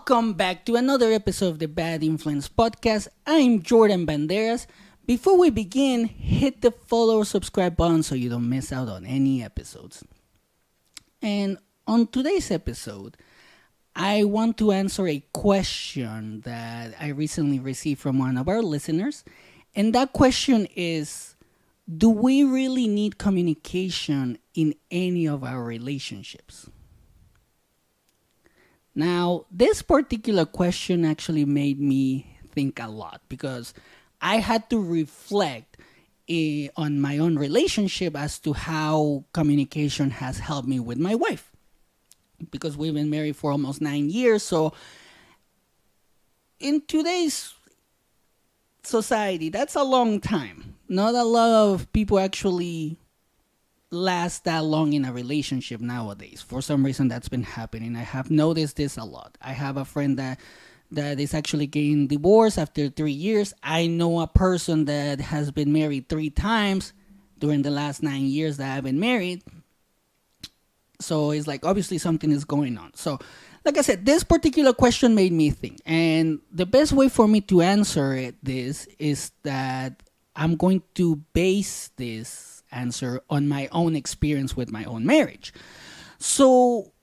Welcome back to another episode of the Bad Influence Podcast. I'm Bjordan Banderas. Before we begin, hit the follow or subscribe button so you don't miss out on any episodes. And on today's episode, I want to answer a question that I recently received from one of our listeners. And that question is, do we really need communication in any of our relationships? Now, this particular question actually made me think a lot because I had to reflect on my own relationship as to how communication has helped me with my wife. Because we've been married for almost 9 years. So in today's society, that's a long time. Not a lot of people actually last that long in a relationship nowadays. For some reason, that's been happening. I have noticed this a lot. I have a friend that is actually getting divorced after 3 years. I know a person that has been married 3 times during the last 9 years that I've been married. So it's like, obviously something is going on. So like I said, this particular question made me think. And the best way for me to answer this is that I'm going to base this answer on my own experience with my own marriage. So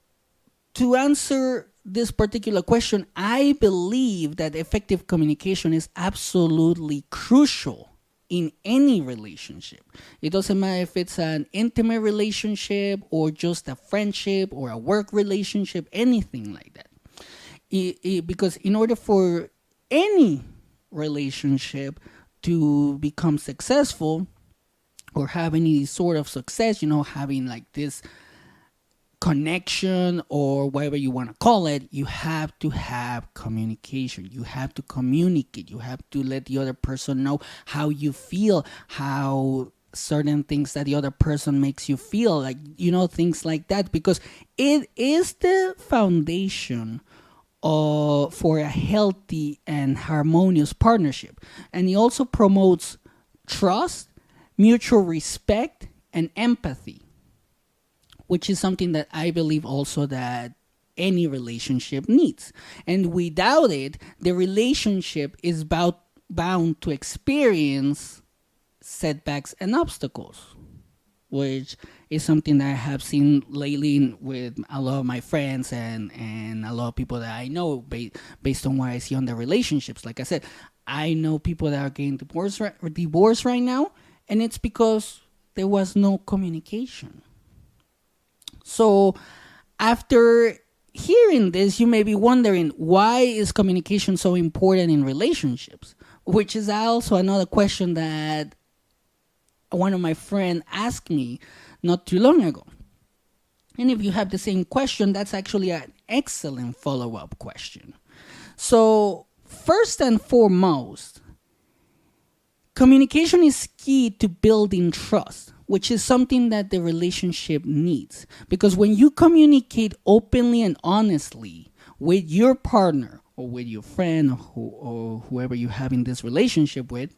to answer this particular question, I believe that effective communication is absolutely crucial in any relationship. It doesn't matter if it's an intimate relationship or just a friendship or a work relationship, anything like that. Because in order for any relationship to become successful or have any sort of success, having like this connection or whatever you want to call it, you have to have communication. You have to communicate. You have to let the other person know how you feel, how certain things that the other person makes you feel, like, things like that, because it is the foundation for a healthy and harmonious partnership. And it also promotes trust, mutual respect, and empathy, which is something that I believe also that any relationship needs. And without it, the relationship is bound to experience setbacks and obstacles, which is something that I have seen lately with a lot of my friends and a lot of people that I know based on what I see on their relationships. Like I said, I know people that are getting divorced right now, and it's because there was no communication. So after hearing this, you may be wondering, why is communication so important in relationships? Which is also another question that one of my friends asked me not too long ago. And if you have the same question, that's actually an excellent follow-up question. So first and foremost, communication is key to building trust, which is something that the relationship needs. Because when you communicate openly and honestly with your partner or with your friend or whoever you have in this relationship with,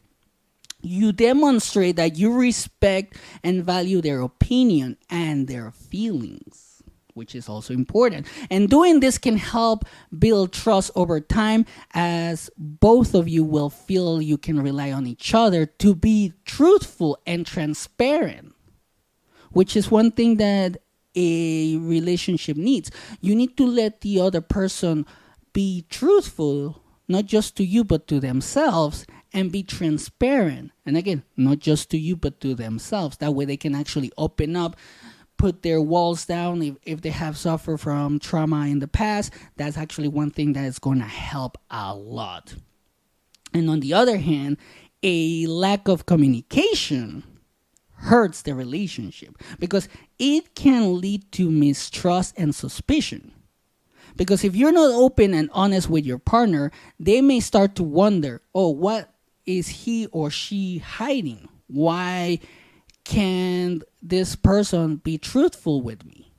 you demonstrate that you respect and value their opinion and their feelings, which is also important. And doing this can help build trust over time, as both of you will feel you can rely on each other to be truthful and transparent, which is one thing that a relationship needs. You need to let the other person be truthful, not just to you, but to themselves, and be transparent. And again, not just to you, but to themselves. That way they can actually open up, put their walls down. If they have suffered from trauma in the past, that's actually one thing that is going to help a lot. And on the other hand, a lack of communication hurts the relationship because it can lead to mistrust and suspicion. Because if you're not open and honest with your partner, they may start to wonder, what is he or she hiding? Why can't this person be truthful with me?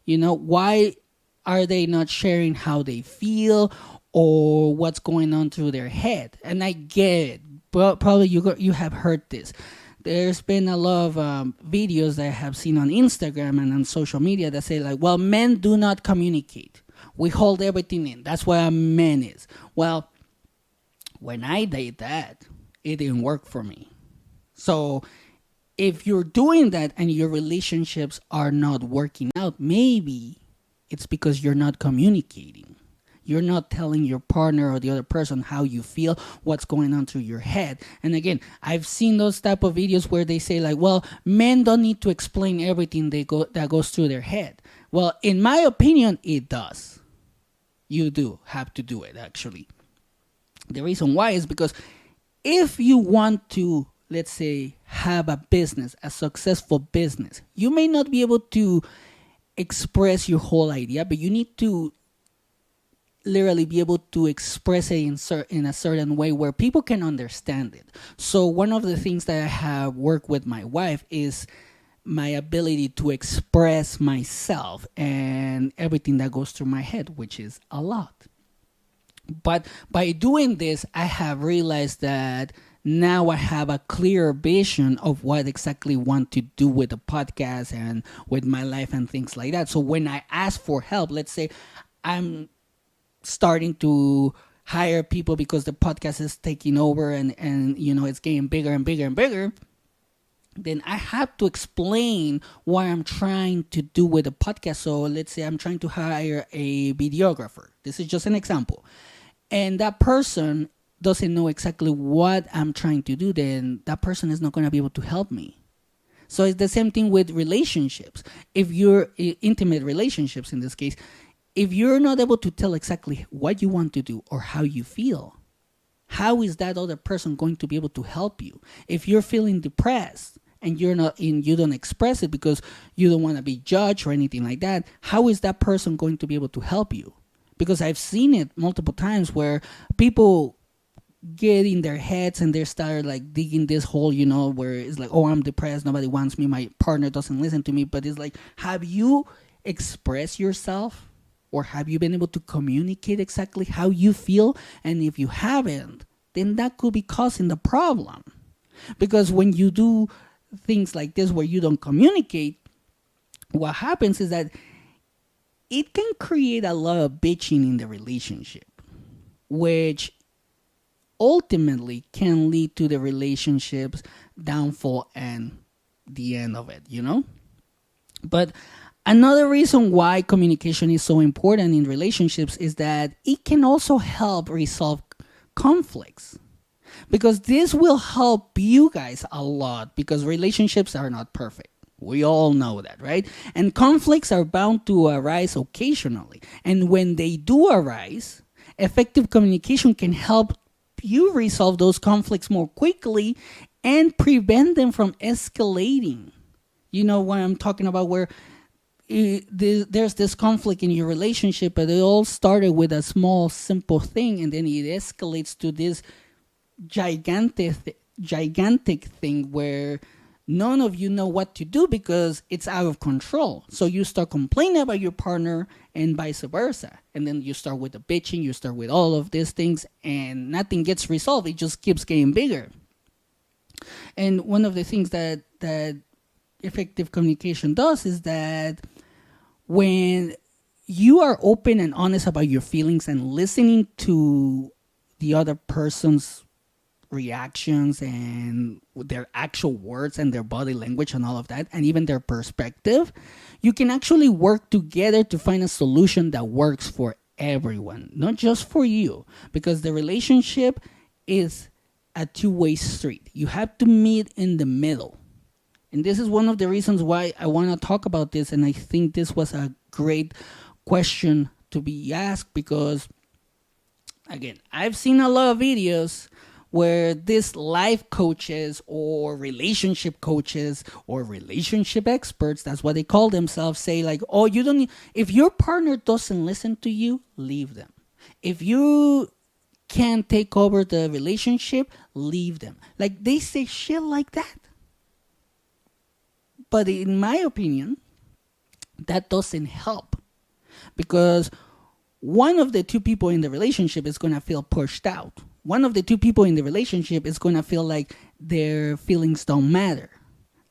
Why are they not sharing how they feel or what's going on through their head? And I get it, but probably you have heard this. There's been a lot of videos that I have seen on Instagram and on social media that say like, well, men do not communicate. We hold everything in. That's what a man is. Well, when I did that, it didn't work for me. So if you're doing that and your relationships are not working out, maybe it's because you're not communicating. You're not telling your partner or the other person how you feel, what's going on through your head. And again, I've seen those type of videos where they say like, well, men don't need to explain everything that goes through their head. Well, in my opinion, it does. You do have to do it, actually. The reason why is because if you want to, let's say, have a business, a successful business, you may not be able to express your whole idea, but you need to literally be able to express it in a certain way where people can understand it. So one of the things that I have worked with my wife is my ability to express myself and everything that goes through my head, which is a lot. But by doing this, I have realized that now I have a clear vision of what exactly want to do with the podcast and with my life and things like that. So when I ask for help, let's say I'm starting to hire people because the podcast is taking over and you know it's getting bigger and bigger and bigger, then I have to explain what I'm trying to do with the podcast. So let's say I'm trying to hire a videographer. This is just an example. And that person doesn't know exactly what I'm trying to do, then that person is not going to be able to help me. So it's the same thing with relationships. If you're intimate relationships in this case, if you're not able to tell exactly what you want to do or how you feel, how is that other person going to be able to help you? If you're feeling depressed and you don't express it because you don't want to be judged or anything like that, how is that person going to be able to help you? Because I've seen it multiple times where people get in their heads and they start like digging this hole, you know, where it's like, oh, I'm depressed, nobody wants me, my partner doesn't listen to me. But it's like, have you expressed yourself? Or have you been able to communicate exactly how you feel? And if you haven't, then that could be causing the problem. Because when you do things like this where you don't communicate, what happens is that it can create a lot of bitching in the relationship, which ultimately can lead to the relationship's downfall and the end of it, you know? But another reason why communication is so important in relationships is that it can also help resolve conflicts. Because this will help you guys a lot because relationships are not perfect. We all know that, right? And conflicts are bound to arise occasionally. And when they do arise, effective communication can help you resolve those conflicts more quickly and prevent them from escalating. You know what I'm talking about, where there's this conflict in your relationship, but it all started with a small, simple thing, and then it escalates to this gigantic thing where none of you know what to do because it's out of control. So you start complaining about your partner and vice versa. And then you start with the bitching, you start with all of these things, and nothing gets resolved. It just keeps getting bigger. And one of the things that effective communication does is that when you are open and honest about your feelings and listening to the other person's reactions and their actual words and their body language and all of that, and even their perspective, you can actually work together to find a solution that works for everyone, not just for you, because the relationship is a two-way street. You have to meet in the middle. And this is one of the reasons why I want to talk about this, and I think this was a great question to be asked because, again, I've seen a lot of videos where these life coaches or relationship coaches or relationship experts, that's what they call themselves, say like, oh, you don't need, if your partner doesn't listen to you, leave them. If you can't take over the relationship, leave them. Like, they say shit like that. But in my opinion, that doesn't help because one of the two people in the relationship is going to feel pushed out. One of the two people in the relationship is going to feel like their feelings don't matter,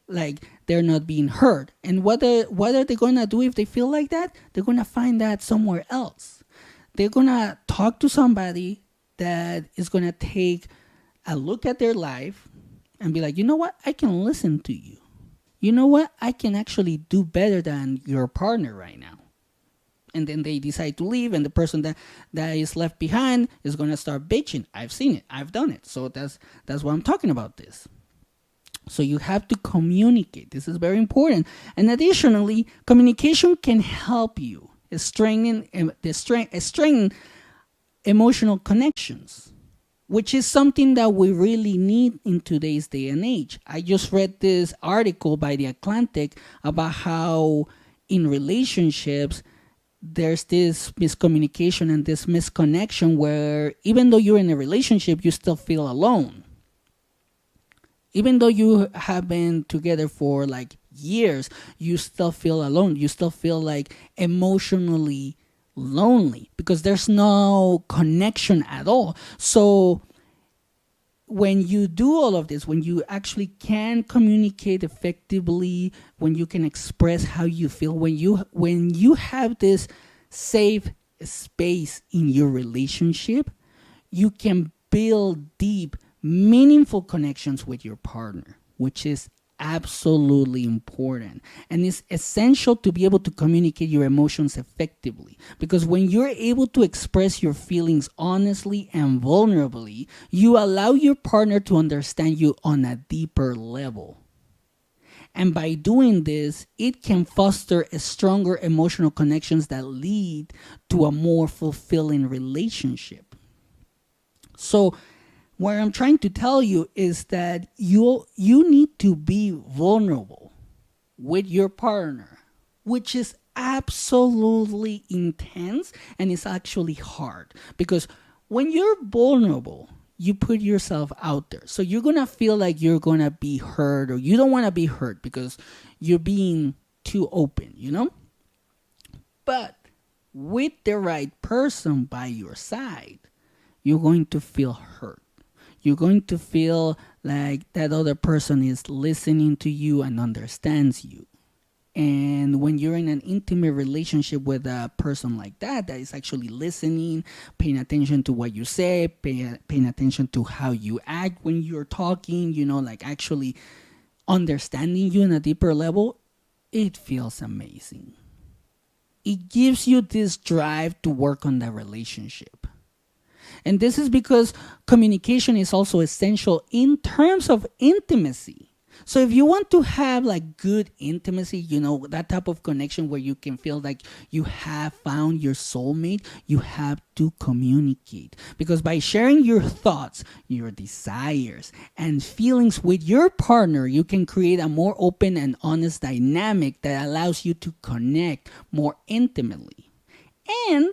like they're not being heard. And what are they going to do if they feel like that? They're going to find that somewhere else. They're going to talk to somebody that is going to take a look at their life and be like, you know what? I can listen to you. You know what? I can actually do better than your partner right now. And then they decide to leave, and the person that is left behind is going to start bitching. I've seen it. I've done it. So that's why I'm talking about this. So you have to communicate. This is very important. And additionally, communication can help you strengthen emotional connections, which is something that we really need in today's day and age. I just read this article by The Atlantic about how in relationships there's this miscommunication and this misconnection where even though you're in a relationship, you still feel alone. Even though you have been together for like years, you still feel alone. You still feel like emotionally lonely because there's no connection at all. So when you do all of this, when you actually can communicate effectively, when you can express how you feel, when you have this safe space in your relationship, you can build deep, meaningful connections with your partner, which is absolutely important. And it's essential to be able to communicate your emotions effectively, because when you're able to express your feelings honestly and vulnerably, you allow your partner to understand you on a deeper level. And by doing this, it can foster a stronger emotional connections that lead to a more fulfilling relationship. So what I'm trying to tell you is that you need to be vulnerable with your partner, which is absolutely intense and it's actually hard because when you're vulnerable, you put yourself out there. So you're going to feel like you're going to be hurt, or you don't want to be hurt because you're being too open, you know? But with the right person by your side, you're going to feel hurt. You're going to feel like that other person is listening to you and understands you. And when you're in an intimate relationship with a person like that is actually listening, paying attention to what you say, paying attention to how you act when you're talking, like actually understanding you in a deeper level, it feels amazing. It gives you this drive to work on the relationship. And this is because communication is also essential in terms of intimacy. So if you want to have like good intimacy, that type of connection where you can feel like you have found your soulmate, you have to communicate. Because by sharing your thoughts, your desires, and feelings with your partner, you can create a more open and honest dynamic that allows you to connect more intimately. And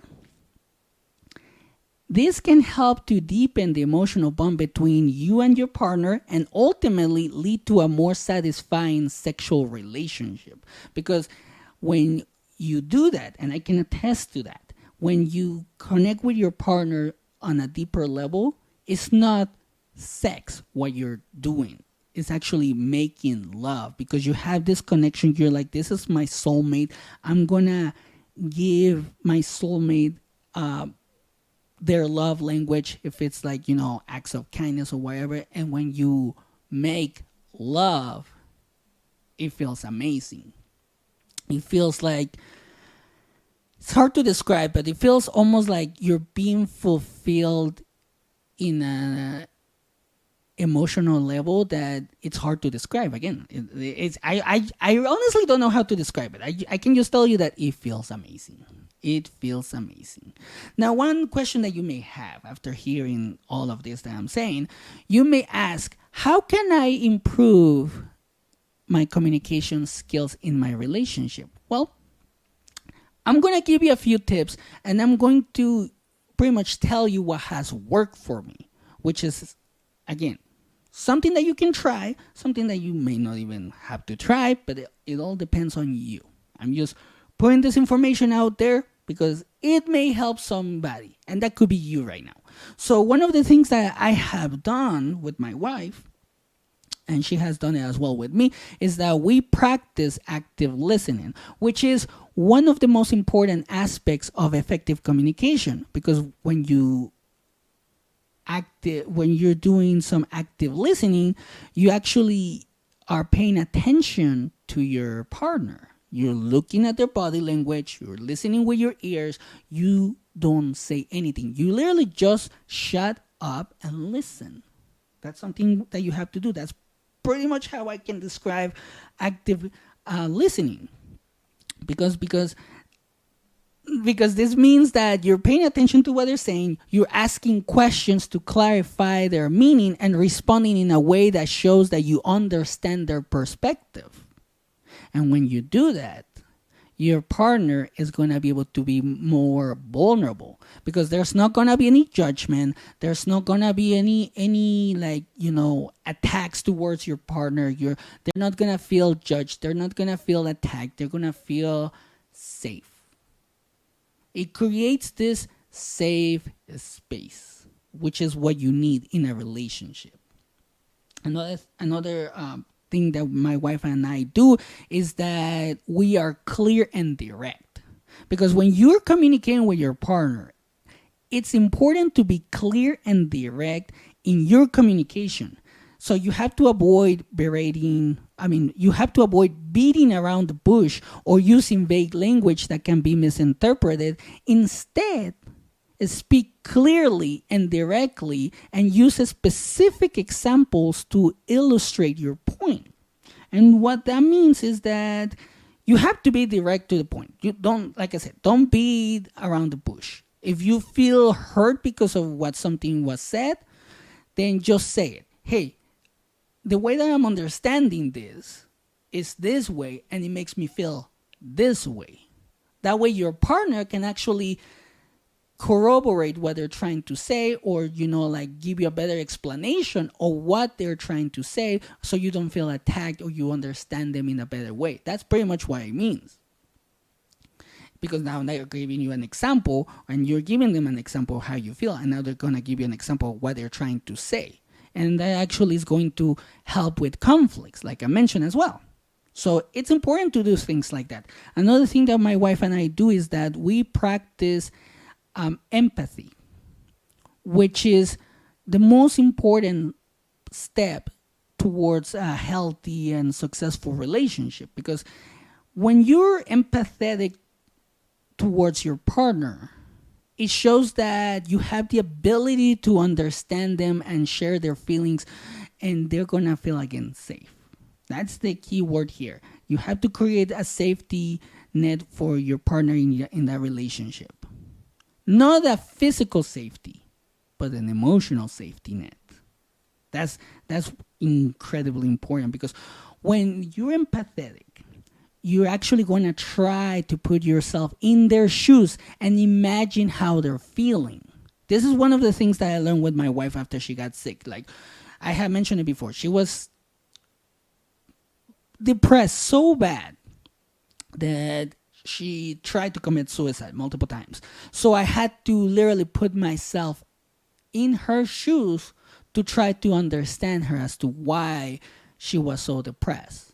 this can help to deepen the emotional bond between you and your partner and ultimately lead to a more satisfying sexual relationship. Because when you do that, and I can attest to that, when you connect with your partner on a deeper level, it's not sex what you're doing. It's actually making love because you have this connection. You're like, this is my soulmate. I'm going to give my soulmate their love language, if it's like, acts of kindness or whatever. And when you make love, it feels amazing. It feels like, it's hard to describe, but it feels almost like you're being fulfilled in a emotional level that it's hard to describe. Again, I honestly don't know how to describe it. I can just tell you that it feels amazing. It feels amazing. Now, one question that you may have after hearing all of this that I'm saying, you may ask, how can I improve my communication skills in my relationship? Well, I'm going to give you a few tips, and I'm going to pretty much tell you what has worked for me, which is, again, something that you can try, something that you may not even have to try, but it all depends on you. I'm just putting this information out there because it may help somebody, and that could be you right now. So one of the things that I have done with my wife, and she has done it as well with me, is that we practice active listening, which is one of the most important aspects of effective communication, because when you're doing some active listening, you actually are paying attention to your partner. You're looking at their body language, you're listening with your ears, you don't say anything. You literally just shut up and listen. That's something that you have to do. That's pretty much how I can describe active listening. Because this means that you're paying attention to what they're saying, you're asking questions to clarify their meaning, and responding in a way that shows that you understand their perspective. And when you do that, your partner is going to be able to be more vulnerable, because there's not going to be any judgment. There's not going to be any attacks towards your partner. They're not going to feel judged. They're not going to feel attacked. They're going to feel safe. It creates this safe space, which is what you need in a relationship. Another thing that my wife and I do is that we are clear and direct. Because when you're communicating with your partner, it's important to be clear and direct in your communication. So you have to avoid you have to avoid beating around the bush or using vague language that can be misinterpreted. Instead, speak clearly and directly and use specific examples to illustrate your point. And what that means is that you have to be direct to the point. You don't, like I said, don't beat around the bush. If you feel hurt because of what something was said, then just say it. Hey, the way that I'm understanding this is this way, and it makes me feel this way. That way your partner can actually corroborate what they're trying to say, or give you a better explanation of what they're trying to say, so you don't feel attacked, or you understand them in a better way. That's pretty much what it means. Because now they're giving you an example, and you're giving them an example of how you feel, and now they're going to give you an example of what they're trying to say. And that actually is going to help with conflicts, like I mentioned as well. So it's important to do things like that. Another thing that my wife and I do is that we practice empathy, which is the most important step towards a healthy and successful relationship. Because when you're empathetic towards your partner, it shows that you have the ability to understand them and share their feelings, and they're going to feel, again, safe. That's the key word here. You have to create a safety net for your partner in that relationship. Not a physical safety, but an emotional safety net. That's incredibly important, because when you're empathetic, you're actually going to try to put yourself in their shoes and imagine how they're feeling. This is one of the things that I learned with my wife after she got sick. Like I had mentioned it before, she was depressed so bad that she tried to commit suicide multiple times. So I had to literally put myself in her shoes to try to understand her as to why she was so depressed.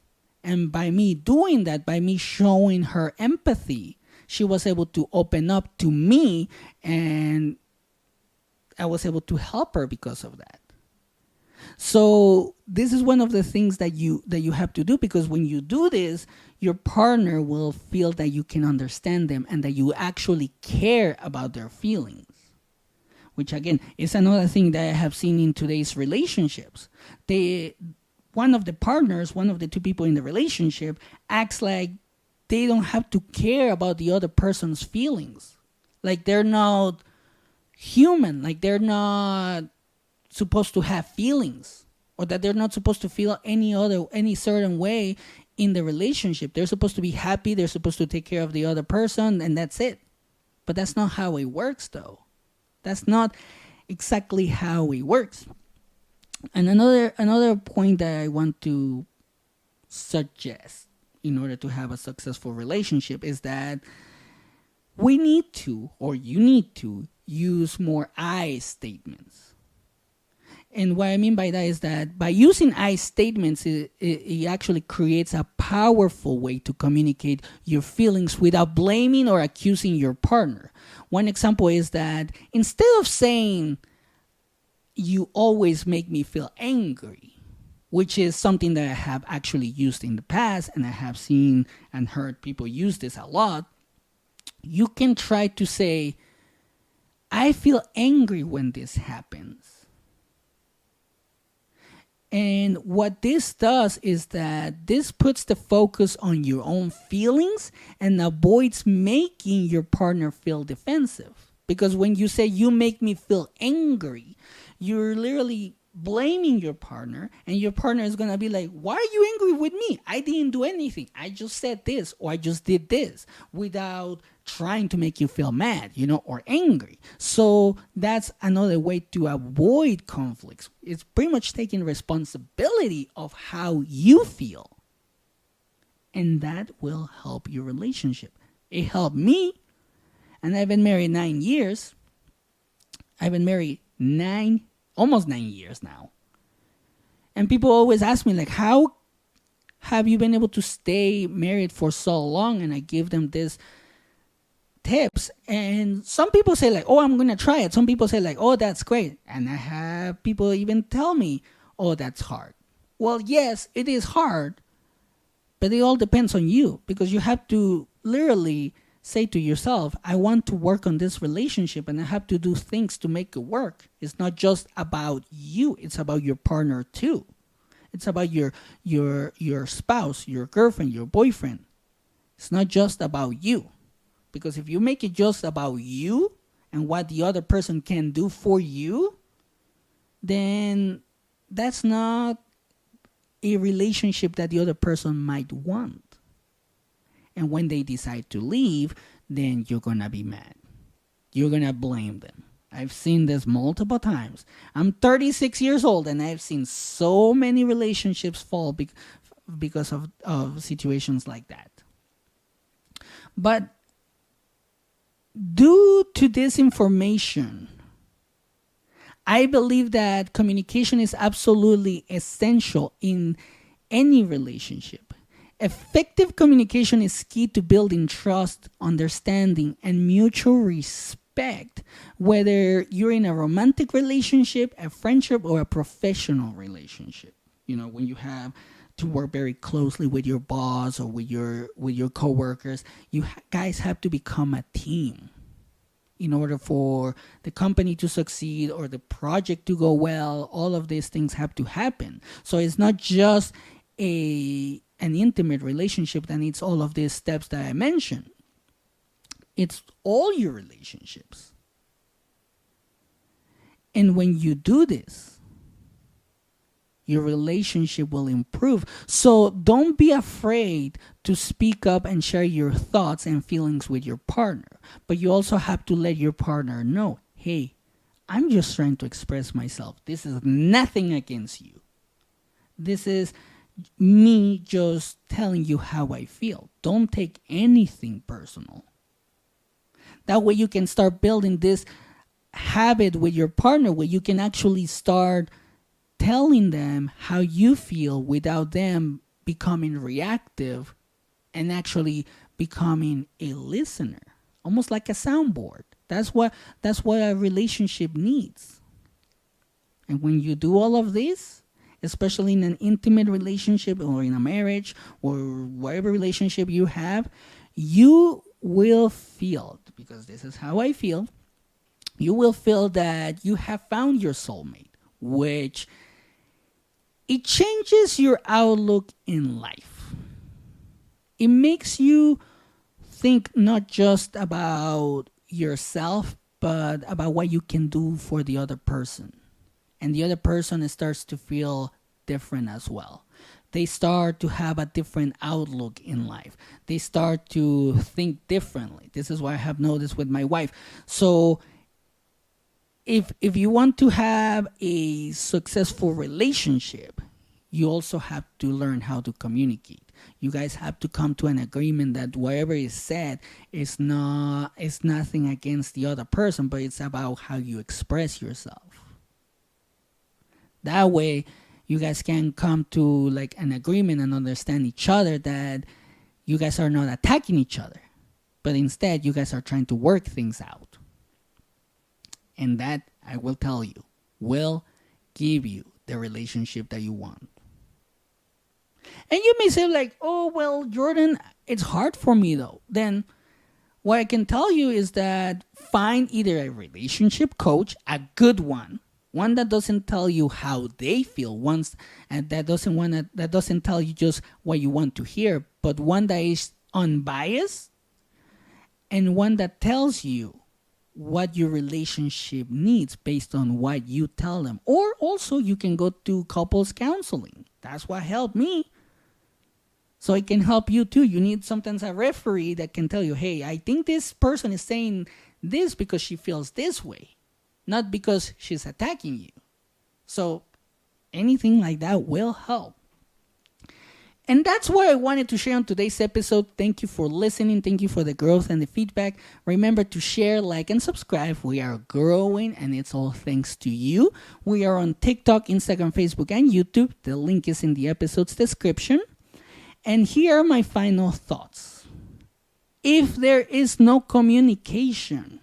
And by me doing that, by me showing her empathy, she was able to open up to me, and I was able to help her because of that. So this is one of the things that you have to do, because when you do this, your partner will feel that you can understand them and that you actually care about their feelings. Which again is another thing that I have seen in today's relationships. One of the two people in the relationship acts like they don't have to care about the other person's feelings. Like they're not human, like they're not supposed to have feelings, or that they're not supposed to feel any certain way in the relationship. They're supposed to be happy, they're supposed to take care of the other person, and that's it. But that's not how it works, though. That's not exactly how it works. And another point that I want to suggest in order to have a successful relationship is that you need to use more I statements. And what I mean by that is that by using I statements, it actually creates a powerful way to communicate your feelings without blaming or accusing your partner. One example is that instead of saying, "You always make me feel angry," which is something that I have actually used in the past, and I have seen and heard people use this a lot, you can try to say, "I feel angry when this happens." And what this does is that this puts the focus on your own feelings and avoids making your partner feel defensive. Because when you say, "You make me feel angry," you're literally blaming your partner, and your partner is going to be like, "Why are you angry with me? I didn't do anything. I just said this, or I just did this," without trying to make you feel mad, or angry. So that's another way to avoid conflicts. It's pretty much taking responsibility of how you feel. And that will help your relationship. It helped me, and I've been married 9 years. I've been married almost 9 years now. And people always ask me, like, how have you been able to stay married for so long? And I give them this tips. And some people say, like, "Oh, I'm going to try it." Some people say, like, "Oh, that's great." And I have people even tell me, "Oh, that's hard." Well, yes, it is hard, but it all depends on you, because you have to literally say to yourself, "I want to work on this relationship, and I have to do things to make it work." It's not just about you, it's about your partner too. It's about your spouse, your girlfriend, your boyfriend. It's not just about you. Because if you make it just about you and what the other person can do for you, then that's not a relationship that the other person might want. And when they decide to leave, then you're going to be mad. You're going to blame them. I've seen this multiple times. I'm 36 years old, and I've seen so many relationships fall because of situations like that. But due to this information, I believe that communication is absolutely essential in any relationship. Effective communication is key to building trust, understanding, and mutual respect, whether you're in a romantic relationship, a friendship, or a professional relationship. When you have to work very closely with your boss or with your coworkers, you guys have to become a team in order for the company to succeed or the project to go well. All of these things have to happen. So it's not just an intimate relationship that needs all of these steps that I mentioned. It's all your relationships. And when you do this, your relationship will improve. So don't be afraid to speak up and share your thoughts and feelings with your partner. But you also have to let your partner know, "Hey, I'm just trying to express myself. This is nothing against you. This is me just telling you how I feel. Don't take anything personal." That way you can start building this habit with your partner where you can actually start telling them how you feel without them becoming reactive and actually becoming a listener, almost like a soundboard. That's what a relationship needs. And when you do all of this, especially in an intimate relationship or in a marriage or whatever relationship you have, you will feel, because this is how I feel, you will feel that you have found your soulmate, which it changes your outlook in life. It makes you think not just about yourself, but about what you can do for the other person. And the other person starts to feel different as well. They start to have a different outlook in life. They start to think differently. This is what I have noticed with my wife. So if you want to have a successful relationship, you also have to learn how to communicate. You guys have to come to an agreement that whatever is said is nothing against the other person, but it's about how you express yourself. That way, you guys can come to like an agreement and understand each other, that you guys are not attacking each other, but instead you guys are trying to work things out. And that, I will tell you, will give you the relationship that you want. And you may say like, oh, well, Jordan, it's hard for me though. Then what I can tell you is that find either a relationship coach, a good one that doesn't tell you how they feel, once and that doesn't tell you just what you want to hear, but one that is unbiased, and one that tells you what your relationship needs based on what you tell them. Or also you can go to couples counseling. That's what helped me. So it can help you too. You need sometimes a referee that can tell you, hey, I think this person is saying this because she feels this way, not because she's attacking you. So anything like that will help. And that's what I wanted to share on today's episode. Thank you for listening. Thank you for the growth and the feedback. Remember to share, like, and subscribe. We are growing, and it's all thanks to you. We are on TikTok, Instagram, Facebook, and YouTube. The link is in the episode's description. And here are my final thoughts. If there is no communication,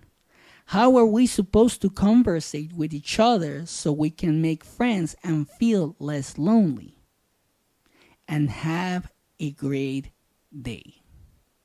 how are we supposed to conversate with each other so we can make friends and feel less lonely? And have a great day.